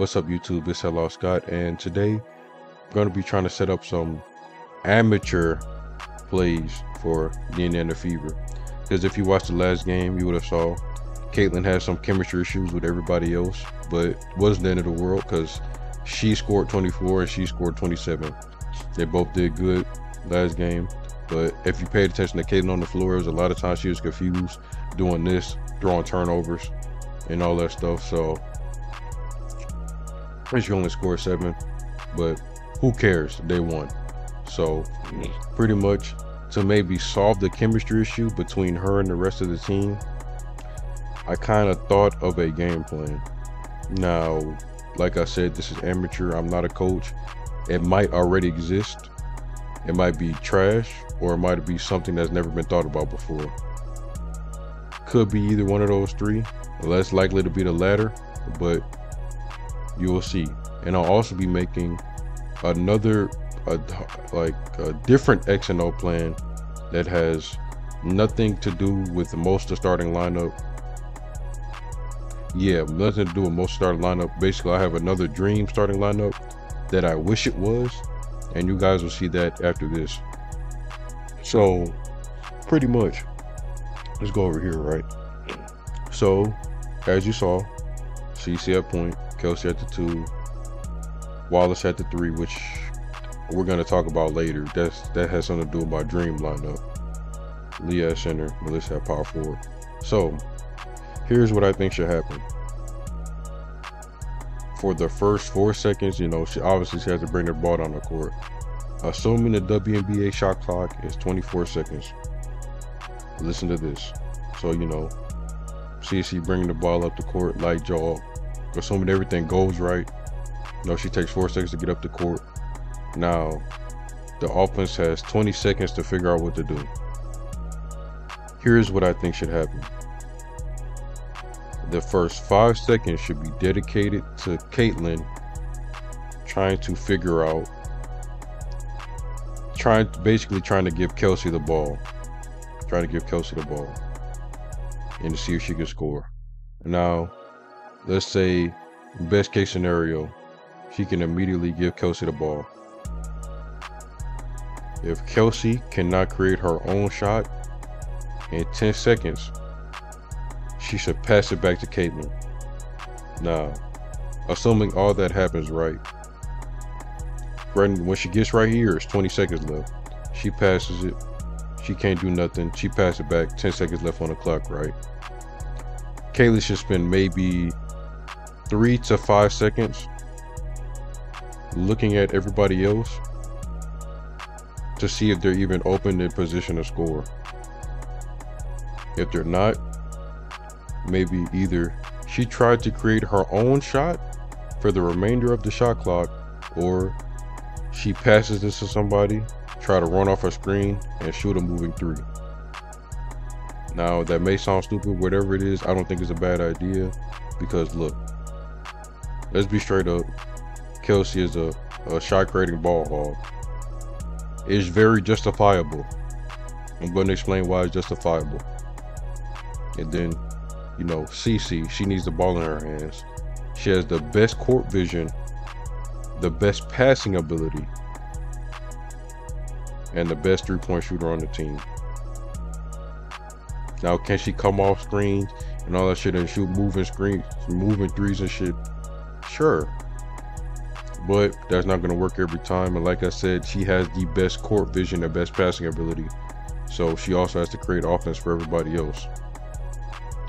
What's up, YouTube? It's Hello Scott, and today I'm going to be trying to set up some amateur plays for the Indiana Fever. Because if you watched the last game, you would have saw Caitlin had some chemistry issues with everybody else, but it wasn't the end of the world because she scored 24 and she scored 27. They both did good last game, but if you paid attention to Caitlin on the floor, a lot of times she was confused doing this, throwing turnovers and all that stuff. So she only scored 7, but who cares? They won. So pretty much to maybe solve the chemistry issue between her and the rest of the team, I kind of thought of a game plan. Now, like I said, this is amateur. I'm not a coach. It might already exist. It might be trash, or it might be something that's never been thought about before. Could be either one of those three. Less likely to be the latter, but you will see. And I'll also be making another a different X and O plan that has nothing to do with most of the starting lineup. Yeah, nothing to do with most starting lineup. Basically, I have another dream starting lineup that I wish it was, and you guys will see that after this. So pretty much, let's go over here, right? So as you saw, CC at point, Kelsey at the 2, Wallace at the 3, which we're going to talk about later. That has something to do with my dream lineup. Leah at center, Melissa at power forward. So here's what I think should happen. For the first 4 seconds, she obviously has to bring the ball down the court. Assuming the WNBA shot clock is 24 seconds. Listen to this. So, CC bringing the ball up the court, light jog. Assuming everything goes right. She takes 4 seconds to get up the court. Now, the offense has 20 seconds to figure out what to do. Here's what I think should happen. The first 5 seconds should be dedicated to Caitlin trying to figure out, basically trying to give Kelsey the ball. And to see if she can score. Now, let's say, best case scenario, she can immediately give Kelsey the ball. If Kelsey cannot create her own shot in 10 seconds, she should pass it back to Caitlin. Now, assuming all that happens right, when she gets right here, it's 20 seconds left. She passes it. She can't do nothing. She passes it back. 10 seconds left on the clock, right? Caitlin should spend maybe 3 to 5 seconds looking at everybody else to see if they're even open in position to score. If they're not, maybe either she tried to create her own shot for the remainder of the shot clock, or she passes this to somebody, try to run off her screen and shoot a moving 3. Now, that may sound stupid, whatever it is, I don't think it's a bad idea, because look, let's be straight up, Kelsey is a shot creating ball hog. It's very justifiable. I'm going to explain why it's justifiable. And then, CC, she needs the ball in her hands. She has the best court vision, the best passing ability, and the best 3-point shooter on the team. Now, can she come off screens and all that shit and shoot moving screens, moving 3s and shit? Sure. But that's not going to work every time. And like I said, she has the best court vision and best passing ability. So she also has to create offense for everybody else.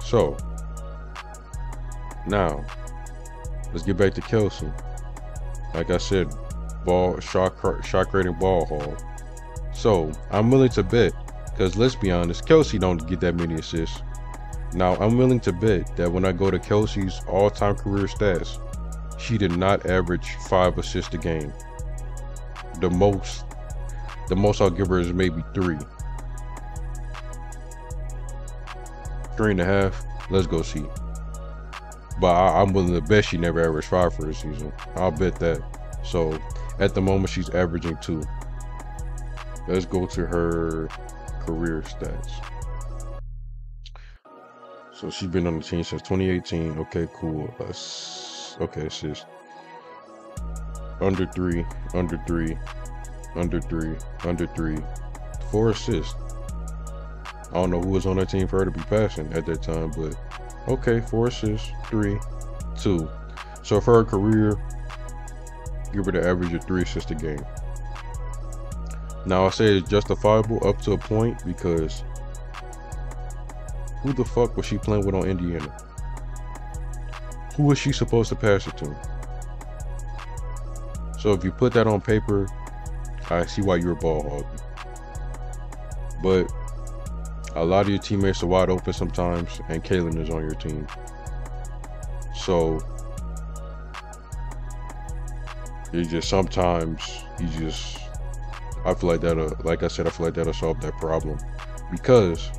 So, now, let's get back to Kelsey. Like I said, shot creating ball hog. So, I'm willing to bet, because let's be honest, Kelsey don't get that many assists. Now, I'm willing to bet that when I go to Kelsey's all-time career stats, she did not average 5 assists a game. The most I'll give her is maybe 3. 3.5. Let's go see. But I'm willing to bet she never averaged 5 for the season. I'll bet that. So at the moment, she's averaging 2. Let's go to her career stats. So she's been on the team since 2018. Okay, cool. Okay, assist. under 3, under 3, under 3, under 3. 4 assists. I don't know who was on that team for her to be passing at that time, but okay, 4 assists, 3, 2. So for her career, give her the average of 3 assists a game. Now I say it's justifiable up to a point because who the fuck was she playing with on Indiana? Who was she supposed to pass it to? So if you put that on paper, I see why you're a ball hog. But a lot of your teammates are wide open sometimes, and Kaylin is on your team. So it's just sometimes I feel like that'll, like I said, I feel like that'll solve that problem. Because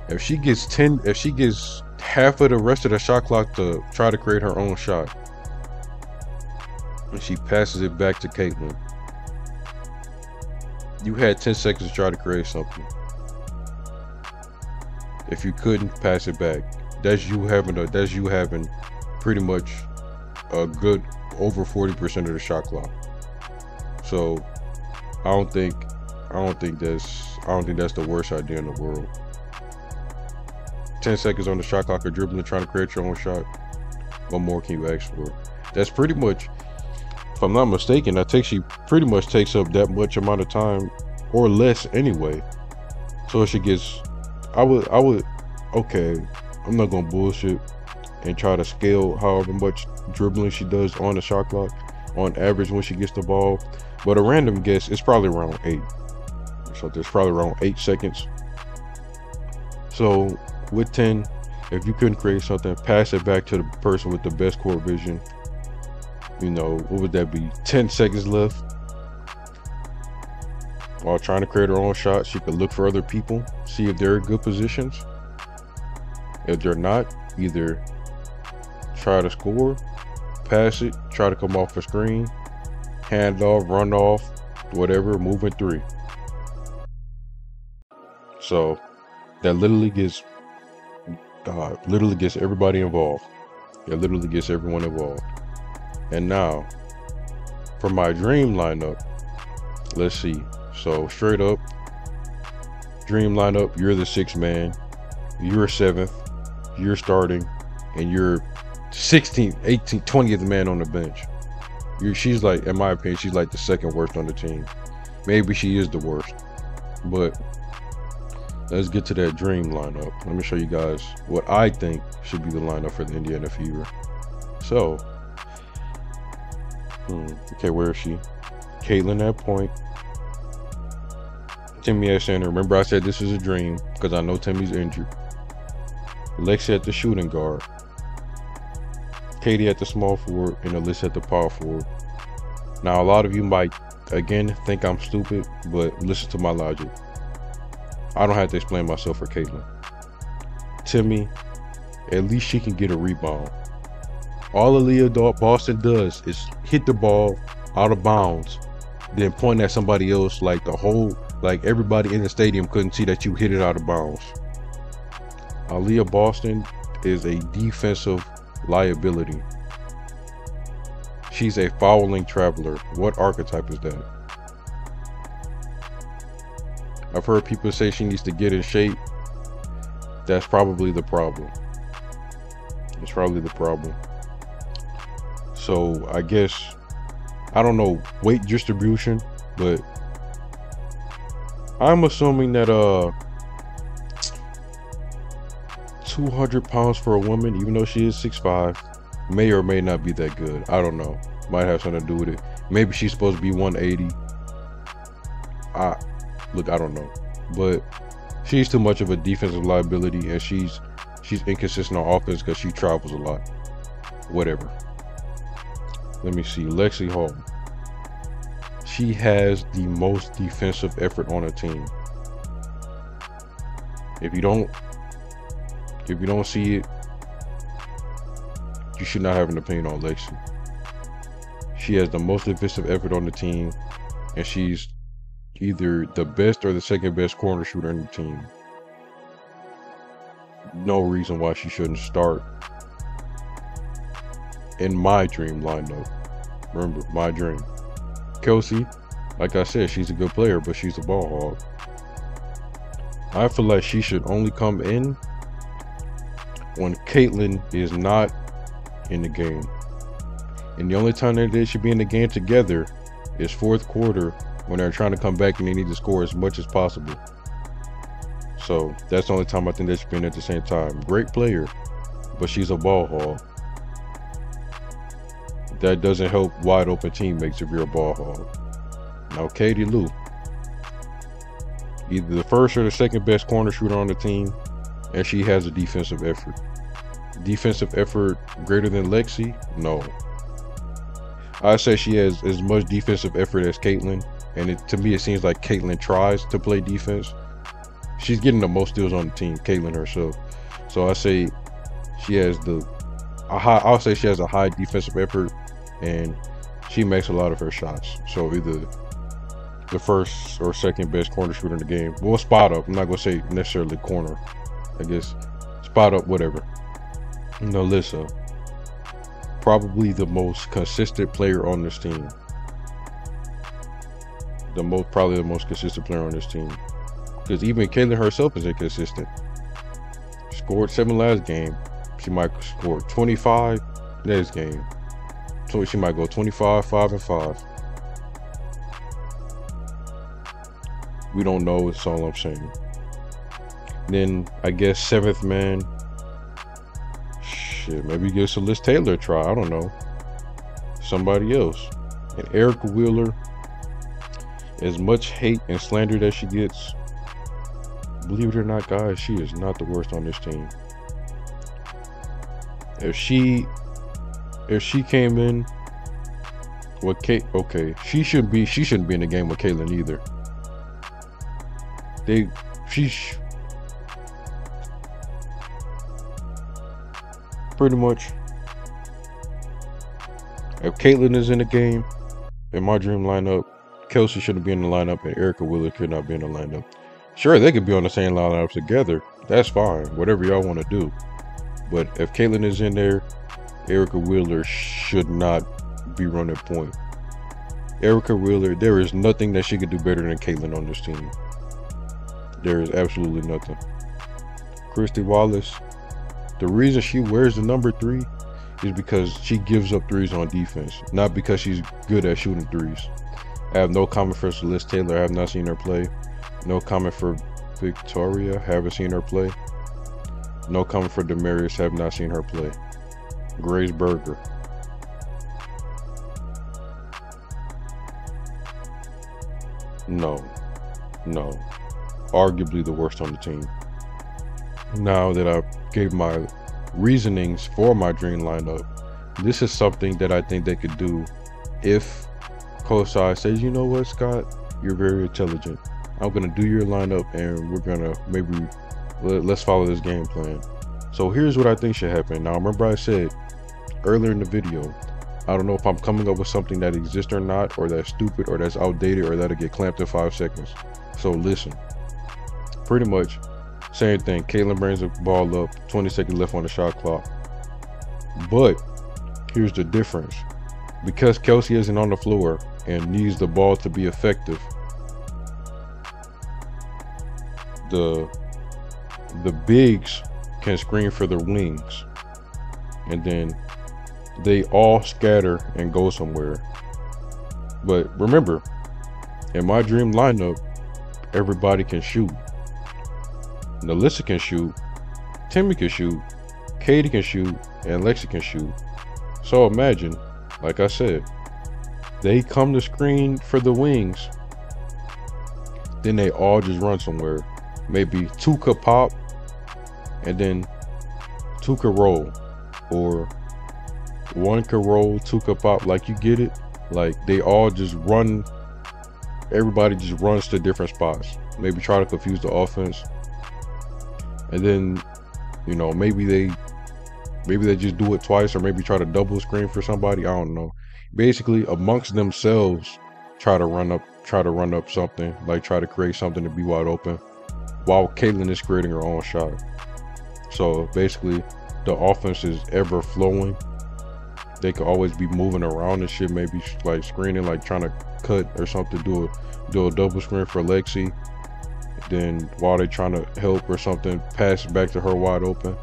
if she gets half of the rest of the shot clock to try to create her own shot, and she passes it back to Caitlin, you had 10 seconds to try to create something. If you couldn't pass it back, that's you having pretty much a good over 40% of the shot clock. So I don't think that's the worst idea in the world. 10 seconds on the shot clock or dribbling, trying to create your own shot. What more can you ask for? That's pretty much, if I'm not mistaken, she pretty much takes up that much amount of time or less anyway. So she gets, okay, I'm not gonna bullshit and try to scale however much dribbling she does on the shot clock on average when she gets the ball, but a random guess, it's probably around 8. So there's probably around 8 seconds. So with 10, if you couldn't create something, pass it back to the person with the best court vision. You know, what would that be? 10 seconds left. While trying to create her own shot, she could look for other people, see if they're in good positions. If they're not, either try to score, pass it, try to come off a screen, hand off, run off, whatever, moving 3. So that literally gets everybody involved. It literally gets everyone involved. And now, for my dream lineup, let's see. So straight up, dream lineup, you're the 6th man, you're 7th, you're starting, and you're 16th, 18th, 20th man on the bench. She's like, in my opinion, she's like the 2nd worst on the team. Maybe she is the worst. But let's get to that dream lineup. Let me show you guys what I think should be the lineup for the Indiana Fever. So, okay, where is she? Caitlin at point. Timmy at center. Remember I said this is a dream because I know Timmy's injured. Lexi at the shooting guard. Katie at the small forward, and Alyssa at the power forward. Now a lot of you might, again, think I'm stupid, but listen to my logic. I don't have to explain myself for Caitlin. Timmy, at least she can get a rebound. All Aaliyah Boston does is hit the ball out of bounds, then point at somebody else like everybody in the stadium couldn't see that you hit it out of bounds. Aaliyah Boston is a defensive liability. She's a fouling traveler. What archetype is that? I've heard people say she needs to get in shape. That's probably the problem. It's probably the problem. So I guess, I don't know weight distribution, but I'm assuming that 200 pounds for a woman, even though she is 6'5", may or may not be that good. I don't know. Might have something to do with it. Maybe she's supposed to be 180. Look, I don't know. But she's too much of a defensive liability, and she's inconsistent on offense because she travels a lot. Whatever. Let me see. Lexi Hall. She has the most defensive effort on her team. If you don't see it, you should not have an opinion on Lexi. She has the most defensive effort on the team, and she's either the best or the 2nd best corner shooter on the team. No reason why she shouldn't start in my dream lineup. Remember, my dream. Kelsey, like I said, she's a good player, but she's a ball hog. I feel like she should only come in when Caitlin is not in the game. And the only time that they should be in the game together is fourth quarter, when they're trying to come back and they need to score as much as possible. So that's the only time I think they should be in at the same time. Great player, but she's a ball hog. That doesn't help wide open teammates if you're a ball hog. Now Katie Lou, either the first or the second best corner shooter on the team, and she has a defensive effort. Defensive effort greater than Lexi? No. I say she has as much defensive effort as Caitlin, and to me it seems like Caitlin tries to play defense. She's getting the most steals on the team, Caitlin herself. So I say she has I'll say she has a high defensive effort, and she makes a lot of her shots. So either the first or second best corner shooter in the game. Well, spot up. I'm not gonna say necessarily corner. I guess spot up, whatever. Alyssa, probably the most consistent player on this team. Probably the most consistent player on this team. Because even Caitlin herself is inconsistent. Scored 7 last game. She might score 25 next game. So she might go 25, 5 and 5. We don't know, it's all I'm saying. Then I guess 7th man. Shit, maybe give Celeste Taylor a try. I don't know. Somebody else. And Erica Wheeler, as much hate and slander that she gets, believe it or not, guys, she is not the worst on this team. If she came in with okay, she shouldn't be in the game with Caitlin either. Pretty much, if Caitlin is in the game, in my dream lineup, Kelsey shouldn't be in the lineup, and Erica Wheeler could not be in the lineup. Sure, they could be on the same lineup together. That's fine. Whatever y'all want to do. But if Caitlin is in there, Erica Wheeler should not be running point. Erica Wheeler, there is nothing that she could do better than Caitlin on this team. There is absolutely nothing. Christy Wallace, the reason she wears the number 3 is because she gives up threes on defense, not because she's good at shooting threes. I have no comment for Celeste Taylor. I have not seen her play. No comment for Victoria. Haven't seen her play. No comment for Demarius. Have not seen her play. Grace Berger. No. Arguably the worst on the team. Now that I gave my reasonings for my dream lineup, this is something that I think they could do if Kosai says, you know what, Scott, you're very intelligent. I'm gonna do your lineup and we're gonna let's follow this game plan. So here's what I think should happen. Now remember I said earlier in the video, I don't know if I'm coming up with something that exists or not, or that's stupid, or that's outdated, or that'll get clamped in 5 seconds. So listen, pretty much same thing. Caitlin brings the ball up, 20 seconds left on the shot clock. But here's the difference. Because Kelsey isn't on the floor and needs the ball to be effective, the bigs can screen for their wings, and then they all scatter and go somewhere. But remember, in my dream lineup, everybody can shoot. Alyssa can shoot, Timmy can shoot, Katie can shoot, and Lexi can shoot. So imagine, like I said, they come to screen for the wings, then they all just run somewhere. Maybe 2 could pop, and then 2 could roll, or 1 could roll, 2 could pop. Like, you get it? Like, they all just run. Everybody just runs to different spots. Maybe try to confuse the offense, and then, you know, maybe they just do it twice, or maybe try to double screen for somebody. I don't know. Basically, amongst themselves, try to run up something, like try to create something to be wide open, while Caitlin is creating her own shot. So basically, the offense is ever flowing. they could always be moving around and shit, maybe like screening, like trying to cut or something, do a double screen for Lexi. Then while they trying to help or something, pass it back to her wide open.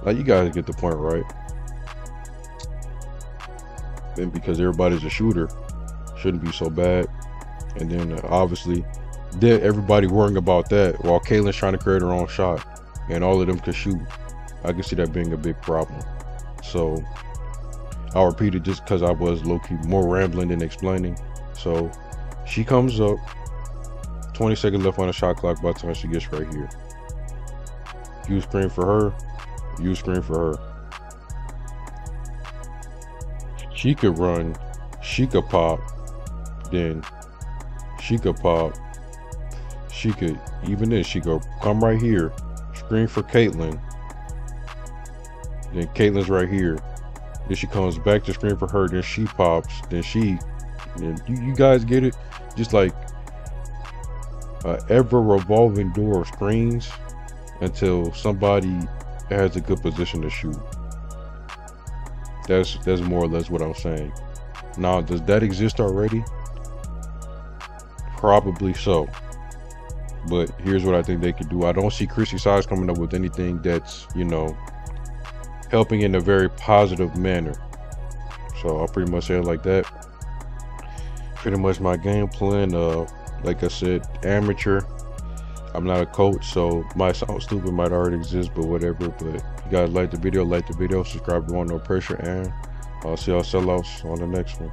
Like, you guys get the point, right? And because everybody's a shooter, shouldn't be so bad. And then obviously, then everybody worrying about that while Caitlin's trying to create her own shot, and all of them can shoot. I can see that being a big problem. So I'll repeat it just because I was low-key more rambling than explaining. So she comes up, 20 seconds left on the shot clock by the time she gets right here. You screen for her, you screen for her. She could run, she could pop, then she could pop, she could, even then she could come right here, screen for Caitlin, then Caitlin's right here, then she comes back to screen for her, then she pops, then you guys get it? Just like a ever revolving door of screens until somebody has a good position to shoot. That's more or less what I'm saying. Now, does that exist already? Probably so. But here's what I think they could do. I don't see Chrissy Size coming up with anything that's, you know, helping in a very positive manner. So I'll pretty much say it like that. Pretty much my game plan. Like I said, amateur. I'm not a coach, so might sound stupid, might already exist, but whatever. But if you guys like the video, subscribe if you want, no pressure, and I'll see y'all sellouts on the next one.